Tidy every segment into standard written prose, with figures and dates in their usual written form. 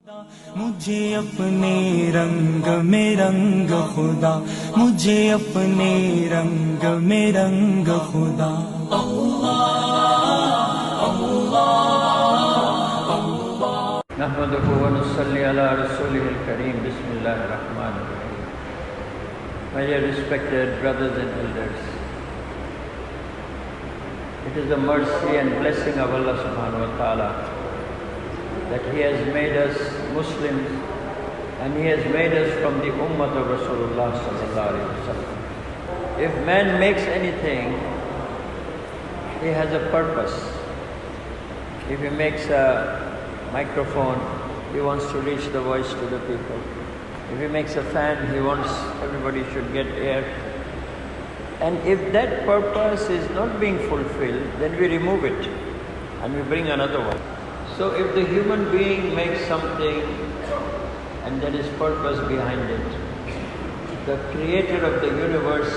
मुझे अपने रंग में रंग खुदा, मुझे अपने रंग में रंग खुदा। नहमदुहु व नुसल्ली अला रसूलिहिल करीम। बिस्मिल्लाहिर रहमानिर रहीम। My dear respected brothers and elders, it is the mercy and blessing of Allah subhanahu wa ta'ala that He has made us Muslims and He has made us from the ummah of Rasulullah sallallahu alaihi wasallam. If man makes anything, he has a purpose. If he makes a microphone, he wants to reach the voice to the people. If he makes a fan, he wants everybody should get air. And if that purpose is not being fulfilled, then we remove it and we bring another one. So if the human being makes something and there is purpose behind it, the creator of the universe,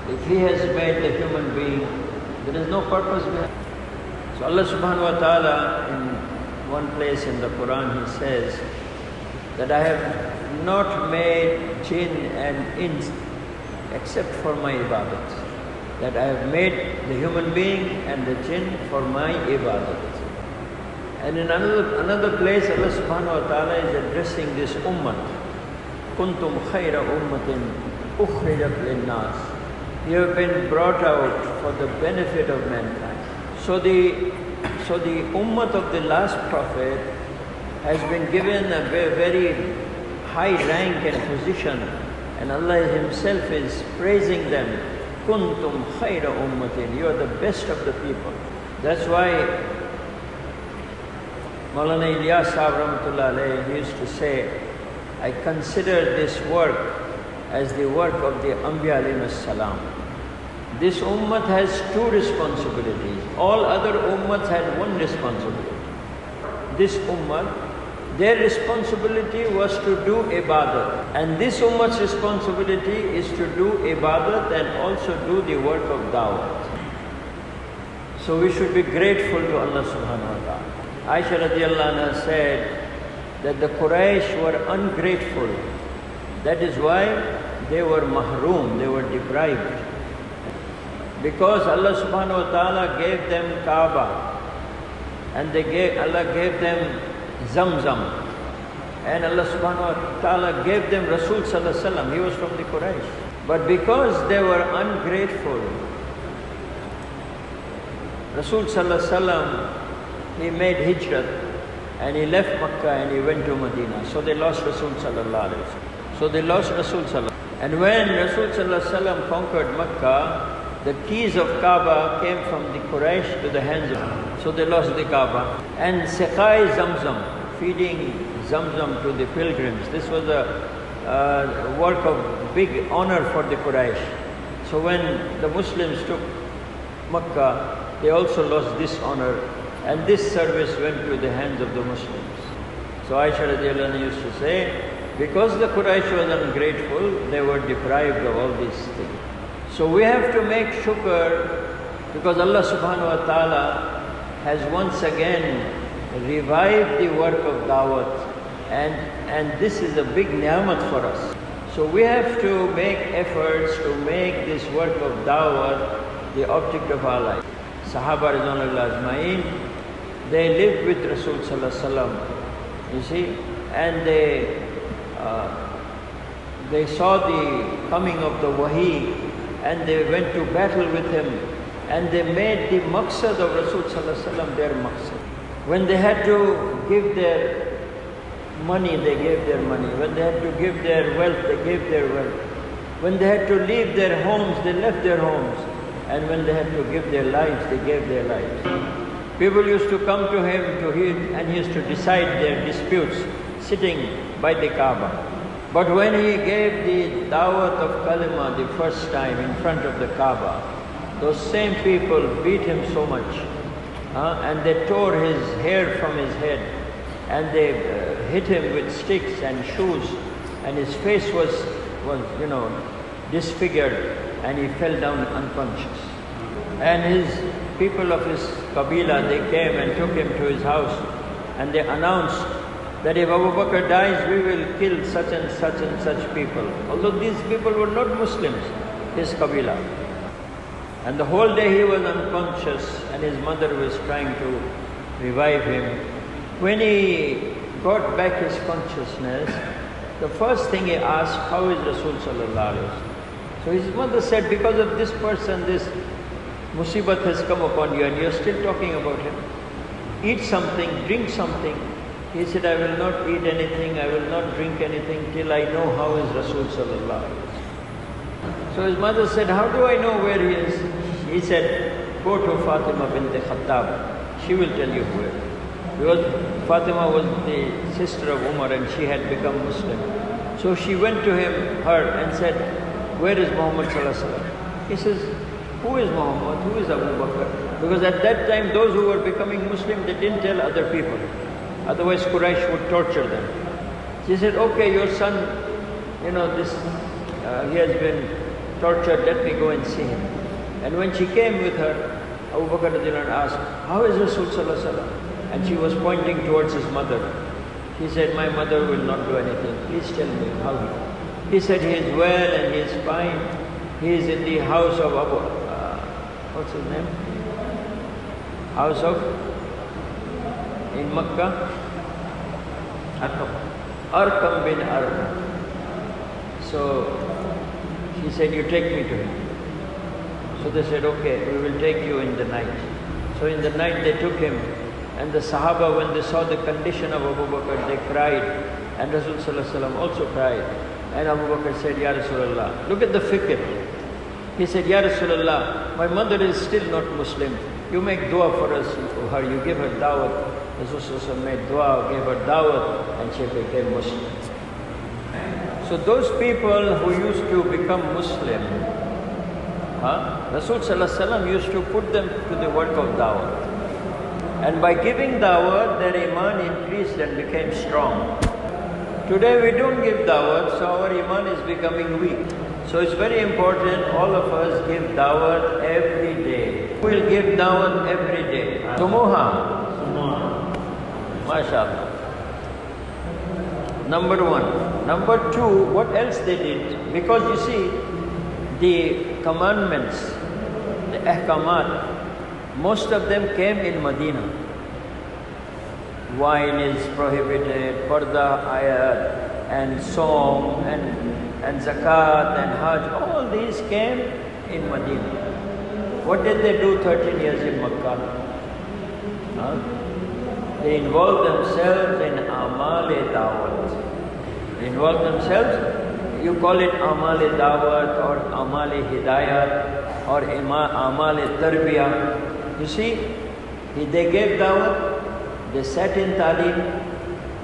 if he has made the human being, there is no purpose behind it. So Allah subhanahu wa ta'ala, in one place in the Quran, He says that I have not made jinn and ins except for my ibadat. That I have made the human being and the jinn for my ibadat. And in another place, Allah subhanahu wa ta'ala is addressing this ummah. Kuntum khayra ummatin ukhrijat linnas. You have been brought out for the benefit of mankind. So the ummah of the last prophet has been given a very high rank and position, and Allah Himself is praising them. Kuntum khayra ummatin. You are the best of the people. That's why Maulana Ilyas Sahib Rahmatullah Alayhi, he used to say, I consider this work as the work of the Anbiya alayhi salam. This ummah has two responsibilities. All other ummahs had one responsibility. This ummah, their responsibility was to do ibadat. And this ummah's responsibility is to do ibadat and also do the work of dawah. So we should be grateful to Allah subhanahu wa ta'ala. Aisha radiallahu anha said that the Quraysh were ungrateful. That is why they were mahroom, they were deprived. Because Allah subhanahu wa ta'ala gave them Kaaba and Allah gave them Zamzam, and Allah subhanahu wa ta'ala gave them Rasul sallallahu alaihi wasallam. He was from the Quraysh. But because they were ungrateful, Rasul sallallahu alaihi wasallam, he made hijrat and he left Makkah and he went to Medina. So they lost Rasul sallallahu alaihi wasallam. So they lost Rasul sallallahu alaihi wasallam. And when Rasul sallallahu alaihi wasallam conquered Makkah, the keys of Kaaba came from the Quraysh to the hands of them. So they lost the Kaaba. And Seqai Zamzam, feeding Zamzam to the pilgrims, this was a work of big honor for the Quraysh. So when the Muslims took Makkah, they also lost this honor, and this service went to the hands of the Muslims. So Aisha radiallahu anha used to say, because the Quraysh was ungrateful, they were deprived of all these things. So we have to make shukr, because Allah subhanahu wa ta'ala has once again revived the work of dawat, and this is a big ni'mat for us. So we have to make efforts to make this work of dawat the object of our life. Sahaba ridwanullah ajma'in, they lived with Rasul sallallahu alaihi wasallam, you see, and they saw the coming of the wahi, and they went to battle with him, and they made the maqsad of Rasul sallallahu alaihi wasallam their maqsad. When they had to give their money, they gave their money. When they had to give their wealth, they gave their wealth. When they had to leave their homes, they left their homes. And when they had to give their lives, they gave their lives. People used to come to him and he used to decide their disputes sitting by the Kaaba. But when he gave the dawat of kalima the first time in front of the Kaaba, those same people beat him so much, and they tore his hair from his head, and they hit him with sticks and shoes, and his face was disfigured, and he fell down unconscious. And his people of his Qabila, they came and took him to his house, and they announced that if Abu Bakr dies, we will kill such and such and such people. Although these people were not Muslims, his Qabila. And the whole day he was unconscious and his mother was trying to revive him. When he got back his consciousness, the first thing he asked, how is Rasul sallallahu alaihi wasallam? So his mother said, because of this person, this musibat has come upon you and you're still talking about him. Eat something, drink something. He said, I will not eat anything, I will not drink anything till I know how is Rasul sallallahu alaihi wasallam. So his mother said, how do I know where he is? He said, go to Fatima bint Khattab, she will tell you where. Because Fatima was the sister of Umar and she had become Muslim. So she went to her and said, where is Muhammad sallallahu alaihi wasallam? He says, who is Muhammad? Who is Abu Bakr? Because at that time, those who were becoming Muslim, they didn't tell other people. Otherwise, Quraysh would torture them. She said, okay, your son, he has been tortured, let me go and see him. And when she came with her, Abu Bakr asked, how is Rasul sallallahu alaihi wasallam? And she was pointing towards his mother. He said, my mother will not do anything. Please tell me how he said, he is well and he is fine. He is in the house of what's his name? House of, in Makkah? Arqam bin Arqam. So she said, you take me to him. So they said, okay, we will take you in the night. So in the night they took him. And the Sahaba, when they saw the condition of Abu Bakr, they cried. And Rasul sallallahu alaihi wasallam also cried. And Abu Bakr said, Ya Rasulullah, look at the fikr. He said, Ya Rasulullah, my mother is still not Muslim. You make dua for us, for her, you give her dawat. Rasul sallallahu alaihi wasallam made dua, gave her dawat, and she became Muslim. So those people who used to become Muslim, Rasul sallallahu alaihi wasallam used to put them to the work of dawat. And by giving dawat, their iman increased and became strong. Today we don't give dawat, so our iman is becoming weak. So it's very important all of us give dawat every day. We'll give dawat every day. Tumuha. MashaAllah. Number one. Number two, what else they did? Because you see, the commandments, the ahkamat, most of them came in Medina. Wine is prohibited, parda, ayat, and song, and zakat, and hajj, all these came in Medina. What did they do 13 years in Makkah? They involved themselves in amal-e-dawat. They involved themselves, you call it amal-e-dawat or amal-e-hidayat or amal-e-tarbiyah. You see, they gave dawat, they sat in talim,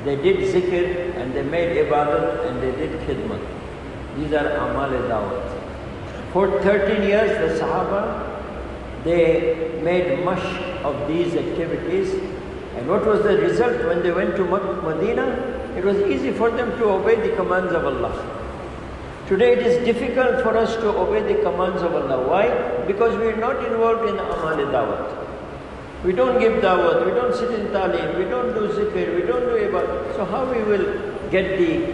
they did zikr, and they made ibadat, and they did khidmat. These are amal-e-dawat. For 13 years, the Sahaba, they made mush of these activities. And what was the result when they went to Medina? It was easy for them to obey the commands of Allah. Today it is difficult for us to obey the commands of Allah. Why? Because we are not involved in amal-e-dawat. We don't give dawat, we don't sit in talim, we don't do zikr, we don't do ibadah. So how we will get the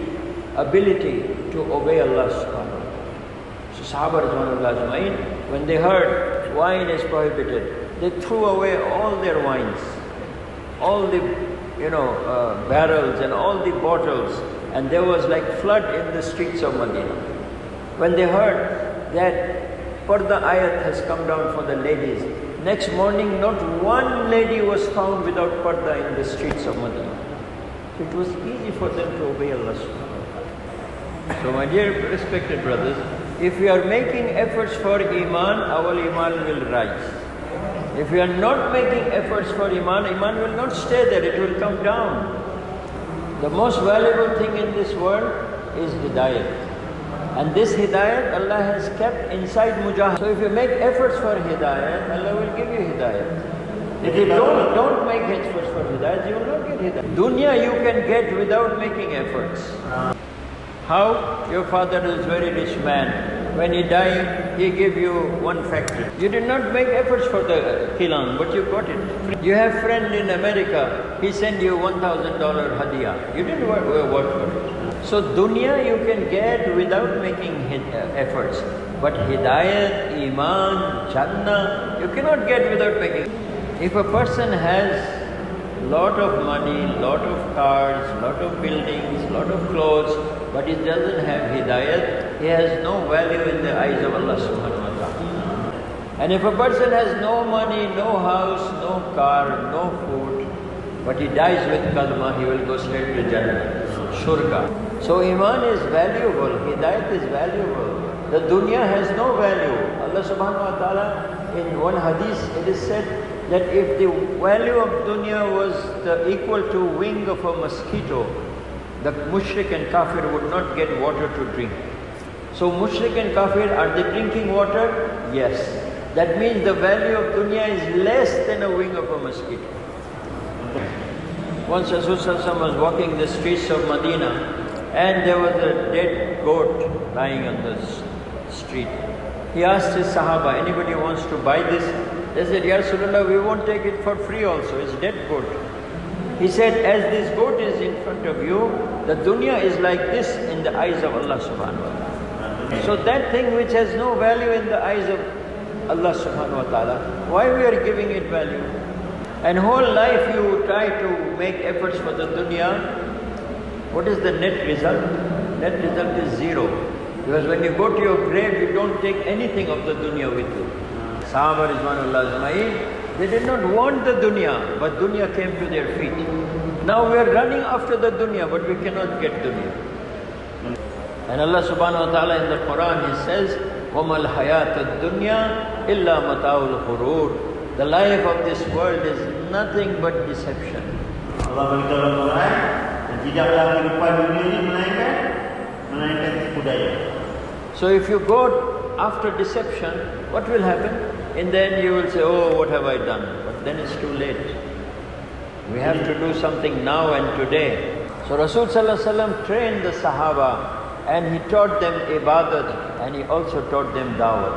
ability to obey Allah subhanahu wa ta'ala? So Sahaba Ridwanullah Ajma'in, when they heard wine is prohibited, they threw away all their wines, all the barrels and all the bottles, and there was like flood in the streets of Medina. When they heard that parda ayat has come down for the ladies, next morning not one lady was found without parda in the streets of Medina. It was easy for them to obey Allah subhanahu wa ta'ala. So my dear respected brothers, if we are making efforts for iman, our iman will rise. If we are not making efforts for iman, iman will not stay there, it will come down. The most valuable thing in this world is hidayat. And this hidayat Allah has kept inside mujahid. So if you make efforts for hidayat, Allah will give you hidayat. If you don't make efforts for hidayat, you will not get hidayat. Dunya you can get without making efforts. How? Your father is a very rich man. When he died, he gave you one factory. You did not make efforts for the kilan, but you got it. You have friend in America, he send you $1,000 hadiah. You didn't work for it. So dunya you can get without making efforts. But hidayat, iman, jannah, you cannot get without making. If a person has lot of money, lot of cars, lot of buildings, lot of clothes, but he doesn't have hidayat, he has no value in the eyes of Allah subhanahu wa ta'ala. And if a person has no money, no house, no car, no food, but he dies with kalma, he will go straight to Jannah, Shurga. So iman is valuable, hidayat is valuable. The dunya has no value. Allah subhanahu wa ta'ala, in one hadith, it is said that if the value of dunya was equal to wing of a mosquito, the mushrik and kafir would not get water to drink. So mushrik and kafir, are they drinking water? Yes. That means the value of dunya is less than a wing of a mosquito. Once Rasulullah was walking the streets of Medina, and there was a dead goat lying on the street. He asked his Sahaba, anybody wants to buy this? They said, Ya Rasulullah, we won't take it for free also, it's dead goat. He said, as this goat is in front of you, the dunya is like this in the eyes of Allah subhanahu wa ta'ala. So that thing which has no value in the eyes of Allah subhanahu wa ta'ala, why we are giving it value? And whole life you try to make efforts for the dunya, what is the net result? Net result is zero. Because when you go to your grave, you don't take anything of the dunya with you. Sahaba Rizwanullah Ajma'in, they did not want the dunya, but dunya came to their feet. Now we are running after the dunya, but we cannot get dunya. And Allah subhanahu wa ta'ala in the Quran, He says, وَمَا الْحَيَاةَ الدُّنْيَا إِلَّا مَتَاعُ الْغُرُورِ. The life of this world is nothing but deception. Allah beritahu dalam Quran, dan tidaklah kehidupan dunia ini melainkan tipu daya. So if you go after deception, what will happen? In the end you will say, oh, what have I done? But then it's too late. We have to do something now and today. So Rasul Sallallahu Alaihi Wasallam trained the Sahaba, and he taught them ibadat, and he also taught them dawat.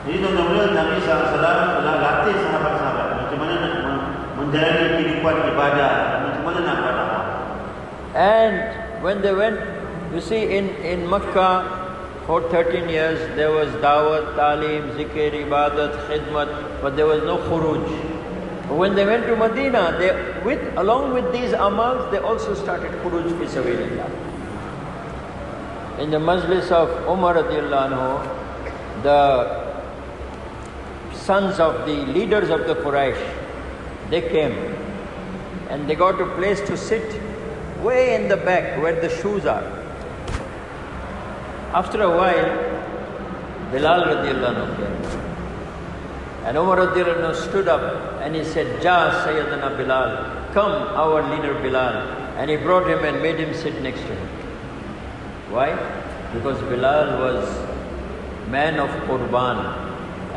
Jadi tuan-tuan, Nabi SAW telah latih sahabat-sahabat macam mana nak menjalani kehidupan ibadah, macam mana nak berdakwah. And when they went, you see in Makkah, for 13 years there was dawat, talim, zikr, ibadat, khidmat, but there was no khuruj. But when they went to Medina, along with these amals, they also started khuruj fi sabilillah. In the majlis of Umar radiallahu anhu, the sons of the leaders of the Quraysh, they came and they got a place to sit way in the back where the shoes are. After a while, Bilal radiallahu anhu came. And Umar radiallahu anhu stood up and he said, Ja Sayyidina Bilal, come our leader Bilal. And he brought him and made him sit next to him. Why? Because Bilal was man of Qurban,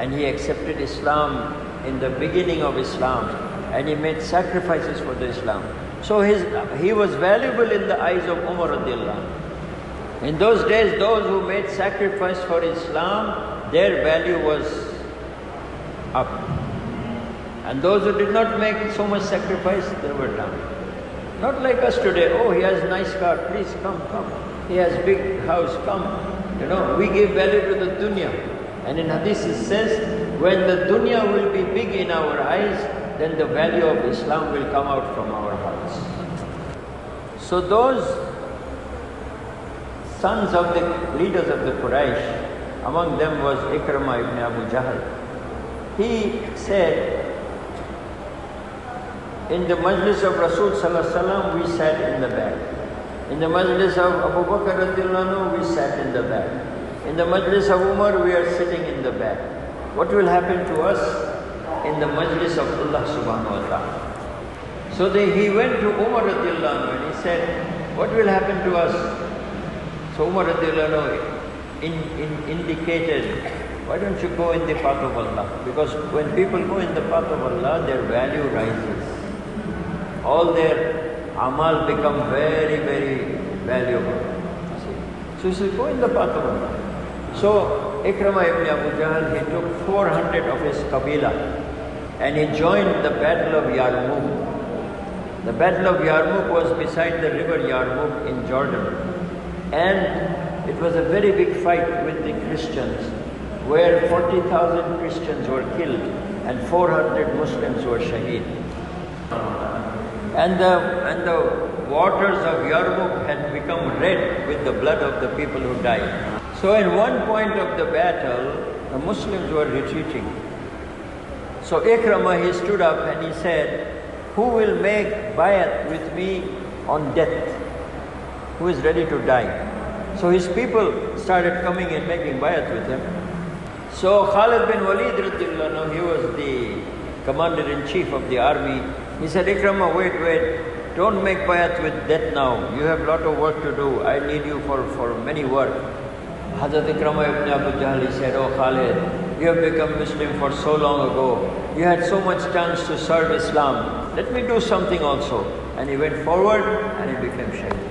and he accepted Islam in the beginning of Islam, and he made sacrifices for the Islam. So he was valuable in the eyes of Umar radiallahu anhu. In those days, those who made sacrifice for Islam, their value was up. And those who did not make so much sacrifice, they were down. Not like us today, oh, he has nice car, please come. He has big house, come. You know, we give value to the dunya. And in hadith it says, when the dunya will be big in our eyes, then the value of Islam will come out from our hearts. So those sons of the leaders of the Quraysh, among them was Ikramah ibn Abu Jahl. He said, in the majlis of Rasul Sallallahu Alaihi Wasallam, we sat in the back. In the majlis of Abu Bakr radiallahu anhu, we sat in the back. In the majlis of Umar, we are sitting in the back. What will happen to us in the majlis of Allah subhanahu wa ta'ala? So he went to Umar radiallahu anhu and he said, what will happen to us? So Umar radiallahu anhu indicated, why don't you go in the path of Allah? Because when people go in the path of Allah, their value rises. All their amal become very, very valuable. So he said, go in the path of Allah. So Ikramah ibn Abu Jahl, he took 400 of his Qabila and he joined the Battle of Yarmouk. The Battle of Yarmouk was beside the river Yarmouk in Jordan. And it was a very big fight with the Christians, where 40,000 Christians were killed and 400 Muslims were shaheed. And the waters of Yarmouk had become red with the blood of the people who died. So in one point of the battle, the Muslims were retreating. So Ikramah, he stood up and he said, "Who will make bayat with me on death? Who is ready to die?" So his people started coming and making bayat with him. So Khalid bin Walid radiallahu anhu, he was the commander-in-chief of the army. He said, "Ikramah, wait, don't make bayat with death now. You have a lot of work to do. I need you for many work." Hazrat Ikramah ibn Abu Jahl, he said, "Oh Khalid, you have become Muslim for so long ago. You had so much chance to serve Islam. Let me do something also." And he went forward and he became shaheed.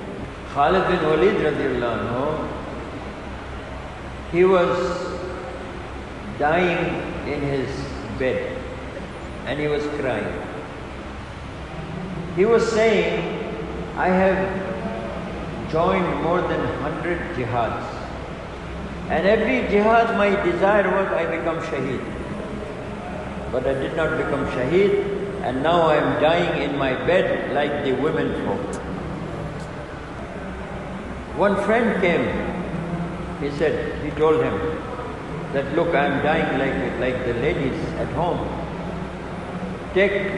Khalid bin Walid radiallahu anhu, he was dying in his bed and he was crying. He was saying, "I have joined more than 100 jihads. And every jihad my desire was I become shaheed. But I did not become shaheed, and now I am dying in my bed like the women folk." One friend came, he told him that, "Look, I am dying like the ladies at home.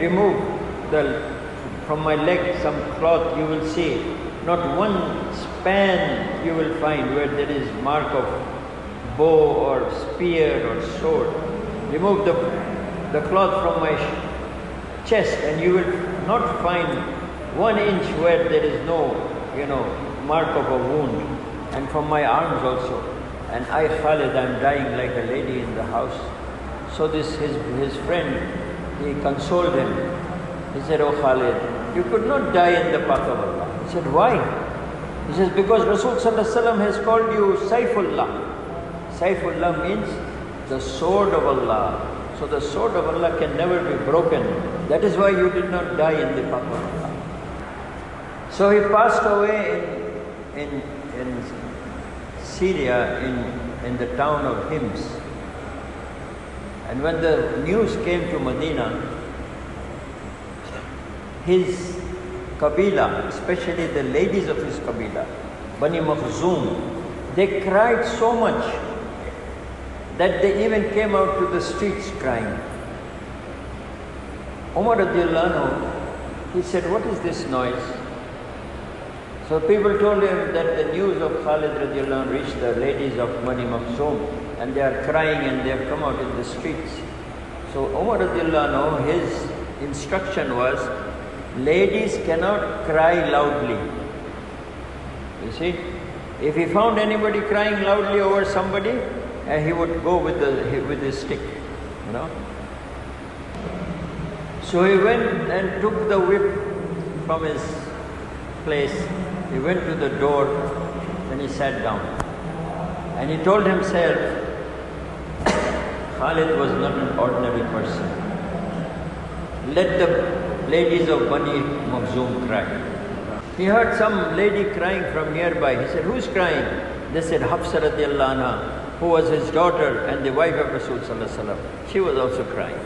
Remove from my leg some cloth, you will see, not one span you will find where there is mark of bow or spear or sword. Remove the cloth from my chest and you will not find 1 inch where there is no, mark of a wound. And from my arms also. And I, Khalid, I am dying like a lady in the house." So his friend, he consoled him. He said, "Oh Khalid, you could not die in the path of Allah." He said, "Why?" He says, "Because Rasul Sallallahu Alaihi Wasallam has called you Saifullah." Saifullah means the sword of Allah. So the sword of Allah can never be broken. That is why you did not die in the path of Allah. So he passed away in Syria, in the town of Hims. And when the news came to Medina, his Qabila, especially the ladies of his Qabila, Bani Makhzoom, they cried so much that they even came out to the streets crying. Umar radiallahu anhu, he said, "What is this noise?" So people told him that the news of Khalid radiallahu anhu reached the ladies of Bani Makhzoom and they are crying and they have come out in the streets. So Umar radiallahu anhu, his instruction was, ladies cannot cry loudly. You see, if he found anybody crying loudly over somebody, he would go with his stick, So he went and took the whip from his place. He went to the door and he sat down. And he told himself, Khalid was not an ordinary person. Let the ladies of Bani Makhzoom cry. He heard some lady crying from nearby. He said, "Who's crying?" They said, "Hafsa radiallahu anha, who was his daughter and the wife of Rasul Sallallahu Alaihi Wasallam. She was also crying."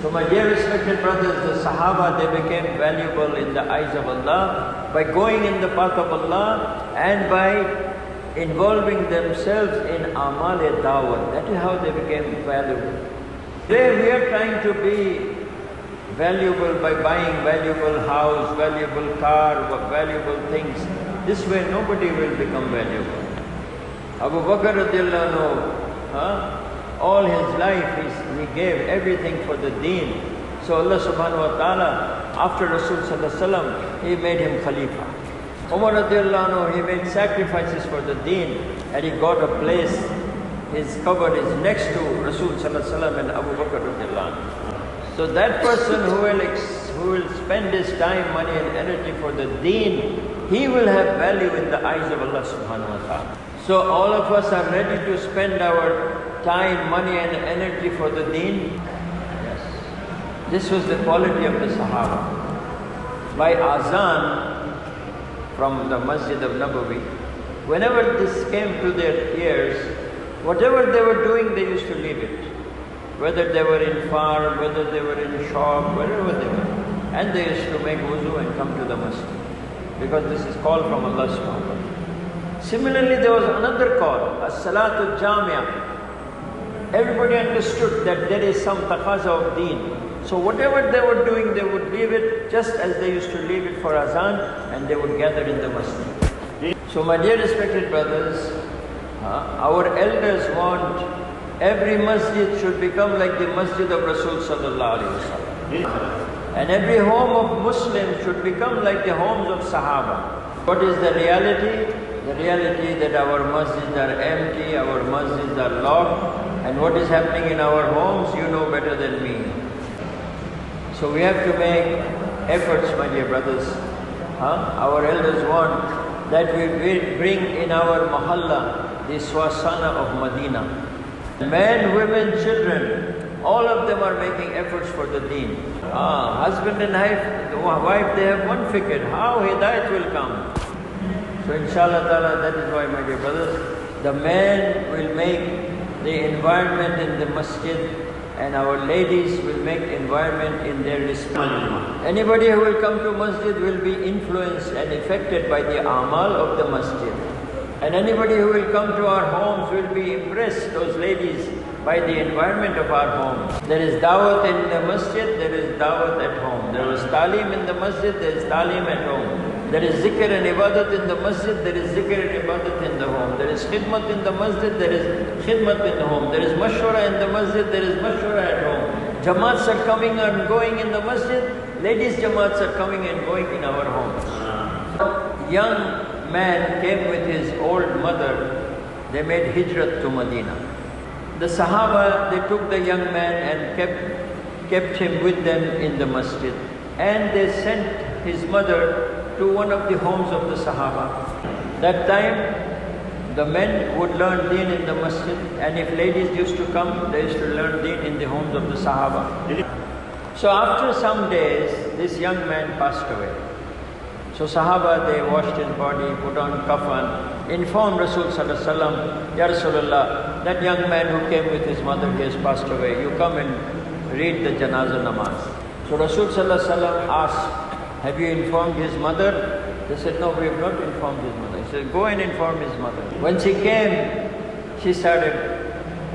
So my dear respected brothers, the Sahaba, they became valuable in the eyes of Allah by going in the path of Allah and by involving themselves in amal-e-dawah. That is how they became valuable. Today we are trying to be valuable by buying valuable house, valuable car, valuable things. This way nobody will become valuable. Abu Bakr radiallahu anhu, all his life he gave everything for the deen. So Allah subhanahu wa ta'ala, after Rasul Sallallahu Alaihi Wasallam, he made him Khalifa. Umar radiallahu anhu, he made sacrifices for the deen and he got a place. His cupboard is next to Rasul Sallallahu Alaihi Wasallam and Abu Bakr radiallahu anhu. So that person who will spend his time, money and energy for the deen, he will have value in the eyes of Allah subhanahu wa ta'ala. So all of us are ready to spend our time, money and energy for the deen? Yes. This was the quality of the Sahaba. By Azan from the Masjid of Nabawi, whenever this came to their ears, whatever they were doing, they used to leave it. Whether they were in farm, whether they were in shop, wherever they were. And they used to make wuzu and come to the masjid. Because this is called from Allah subhanahu wa ta'ala. Similarly, there was another call, as-salatu jamia. Everybody understood that there is some taqaza of deen. So whatever they were doing, they would leave it just as they used to leave it for azan, and they would gather in the masjid. So my dear respected brothers, our elders want every masjid should become like the masjid of Rasul sallallahu alaihi wasallam. And every home of Muslims should become like the homes of Sahaba. What is the reality? The reality that our masjids are empty, our masjids are locked, and what is happening in our homes, you know better than me. So we have to make efforts, my dear brothers. Our elders want that we bring in our mahalla the swasana of Medina. Men, women, children, all of them are making efforts for the deen. Husband and wife, they have one fikr, how hidayat will come. So inshallah ta'ala, that is why, my dear brothers, the men will make the environment in the masjid, and our ladies will make environment in their respect. Anybody who will come to masjid will be influenced and affected by the amal of the masjid. And anybody who will come to our homes will be impressed, those ladies, by the environment of our home. There is dawat in the masjid, there is dawat at home. There is talim in the masjid, there is talim at home. There is zikr and ibadat in the masjid, there is zikr and ibadat in the home. There is khidmat in the masjid, there is khidmat in the home. There is mashwara in the masjid, there is mashwara at home. Jamaats are coming and going in the masjid, ladies jamaats are coming and going in our homes. Young man came with his old mother, they made hijrat to Medina. The Sahaba, they took the young man and kept him with them in the masjid. And they sent his mother to one of the homes of the Sahaba. That time, the men would learn deen in the masjid, and if ladies used to come, they used to learn deen in the homes of the Sahaba. So after some days, this young man passed away. So Sahaba, they washed his body, put on kafan, informed Rasul sallallahu alaihi wasallam, Ya Rasulullah, that young man who came with his mother, he has passed away. You come and read the janazah namaz. So Rasul sallallahu alaihi wasallam asked, have you informed his mother? They said, no, we have not informed his mother. He said, go and inform his mother. When she came, she started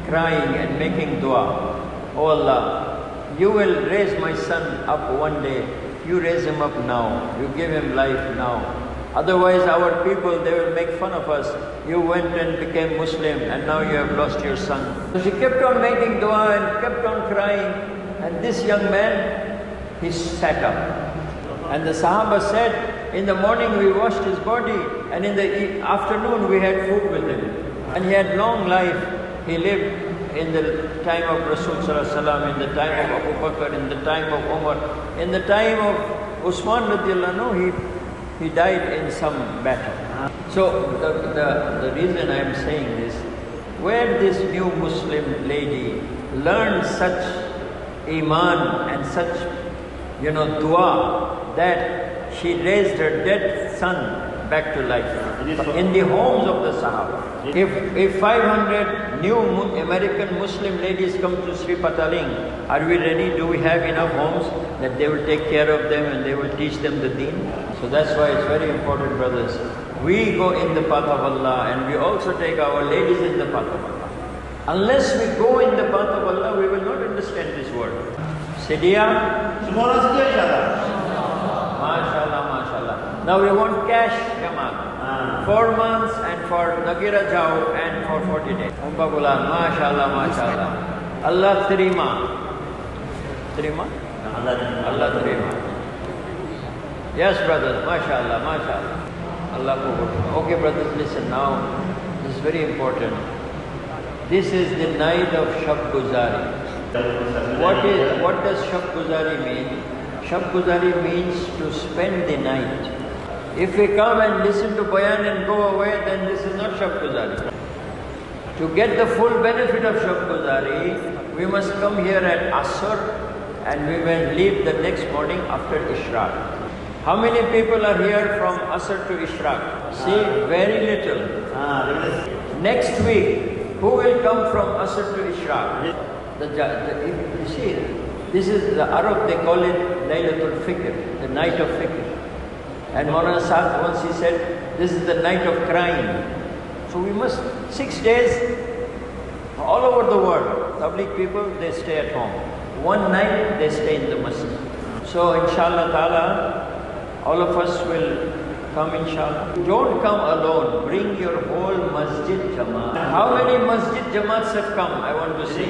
crying and making dua. Oh Allah, you will raise my son up one day. You raise him up now. You give him life now. Otherwise our people, they will make fun of us. You went and became Muslim and now you have lost your son. So she kept on making dua and kept on crying. And this young man, he sat up. And the Sahaba said, in the morning we washed his body, and in the afternoon we had food with him. And he had long life. He lived in the time of Rasul sallallahu alaihi wasallam, in the time of Abu Bakr, in the time of Umar, in the time of Usman radiallahu anhu, he died in some battle. So the reason I am saying this, where this new Muslim lady learned such iman and such, dua, that she raised her dead son back to life in the homes of the Sahaba. If 500 new American Muslim ladies come to Sri Pataling, are we ready? Do we have enough homes that they will take care of them and they will teach them the deen? So that's why it's very important, brothers. We go in the path of Allah and we also take our ladies in the path of Allah. Unless we go in the path of Allah, we will not understand this word. Sidia? Semua orang sedia, insyaAllah. MashaAllah, MashaAllah. Now we want cash, Jamaat. 4 months and for Nagira Jau and for 40 days. Umpa Bulan, MashaAllah, MashaAllah. Allah terima. Terima? Allah terima. Yes, brothers, MashaAllah, MashaAllah. Allah Kubur. Okay, brothers, listen now. This is very important. This is the night of Shab Guzari. What does Shab Guzari mean? Shab Guzari means to spend the night. If we come and listen to bayan and go away, then this is not Shab Guzari. To get the full benefit of Shab Guzari, we must come here at Asr and we will leave the next morning after Ishraq. How many people are here from Asr to Ishraq? See, very little. Next week, who will come from Asr to Ishraq? You see, this is the Arab, they call it Laylatul Fikr, the night of Fikr. And Maulana Sahib once he said, this is the night of crying. So we must, 6 days, all over the world, Tabligh people, they stay at home. One night, they stay in the masjid. So inshallah ta'ala, all of us will come inshallah. Don't come alone, bring your whole masjid jamaat. How many masjid jamaats have come? I want to see.